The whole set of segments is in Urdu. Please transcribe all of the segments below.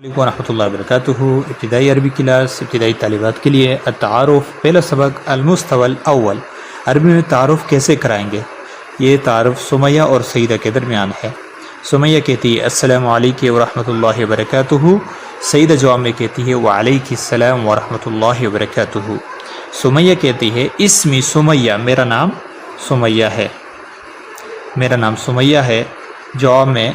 علیکم ورحمۃ اللہ وبرکاتہ۔ ابتدائی عربی کلاس ابتدائی طالبات کے لیے التعارف، پہلا سبق المستوى الاول، عربی میں تعارف کیسے کرائیں گے۔ یہ تعارف سمیہ اور سیدہ کے درمیان ہے۔ سمیہ کہتی ہے السلام علیکم ورحمۃ اللہ وبرکاتہ، سیدہ جواب میں کہتی ہے وعلیکم السلام ورحمۃ اللہ وبرکاتہ۔ سمیہ کہتی ہے اسمی سمیہ، میرا نام سمیہ ہے، میرا نام سمیہ ہے، جواب میں،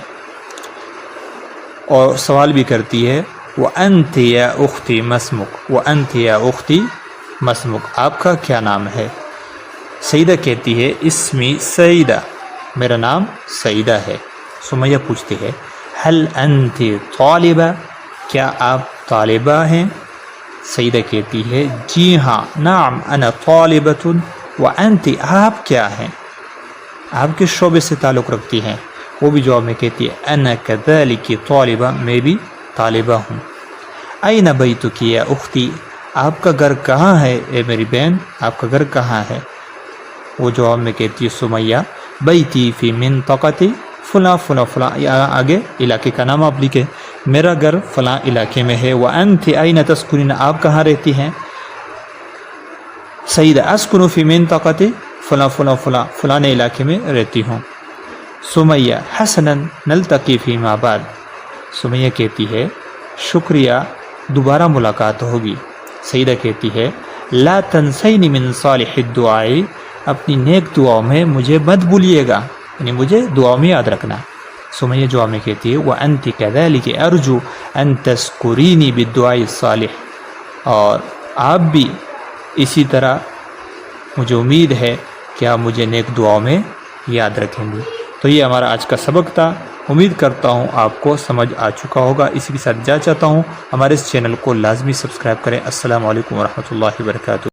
اور سوال بھی کرتی ہے وَأَنْتِ يَا أُخْتِي مَسْمُكْ، وَأَنْتِ يَا أُخْتِي مَسْمُكْ، آپ کا کیا نام ہے۔ سیدہ کہتی ہے اسمی سیدہ، میرا نام سیدہ ہے۔ سمیہ پوچھتی ہے هل أنت طالبہ، کیا آپ طالبہ ہیں۔ سیدہ کہتی ہے جی ہاں، نعم أنا طالبة، وأنت، آپ کیا ہیں، آپ کس شعبے سے تعلق رکھتی ہیں۔ وہ بھی جواب میں کہتی ہے انا کذالک طالبہ، میں بھی طالبہ ہوں۔ این بیتک یا اختی، آپ کا گھر کہاں ہے اے میری بہن، آپ کا گھر کہاں ہے۔ وہ جواب میں کہتی ہے سمیہ بیتی فی منطقۃ فلاں فلاں فلاں، آگے علاقے کا نام آپ لکھیں، میرا گھر فلاں علاقے میں ہے۔ وانت این تسکنین، آپ کہاں رہتی ہیں۔ سیدہ اسکن فی منطقۃ فلاں فلاں فلاں، فلاں علاقے میں رہتی ہوں۔ سمیہ حسنا نلتقی فیما بعد، سمیہ کہتی ہے شکریہ، دوبارہ ملاقات ہوگی۔ سیدہ کہتی ہے لا تنسینی من صالح الدعاء، اپنی نیک دعاؤں میں مجھے مت بھولیے گا، یعنی مجھے دعاؤں میں یاد رکھنا۔ سمیہ جواب میں کہتی ہے وانت کذالک ارجو ان تذکرینی بالدعاء الصالح، اور آپ بھی اسی طرح مجھے امید ہے کہ آپ مجھے نیک دعاؤں میں یاد رکھیں گے۔ تو یہ ہمارا آج کا سبق تھا، امید کرتا ہوں آپ کو سمجھ آ چکا ہوگا۔ اسی کے ساتھ چاہتا ہوں ہمارے اس چینل کو لازمی سبسکرائب کریں۔ السلام علیکم ورحمۃ اللہ وبرکاتہ۔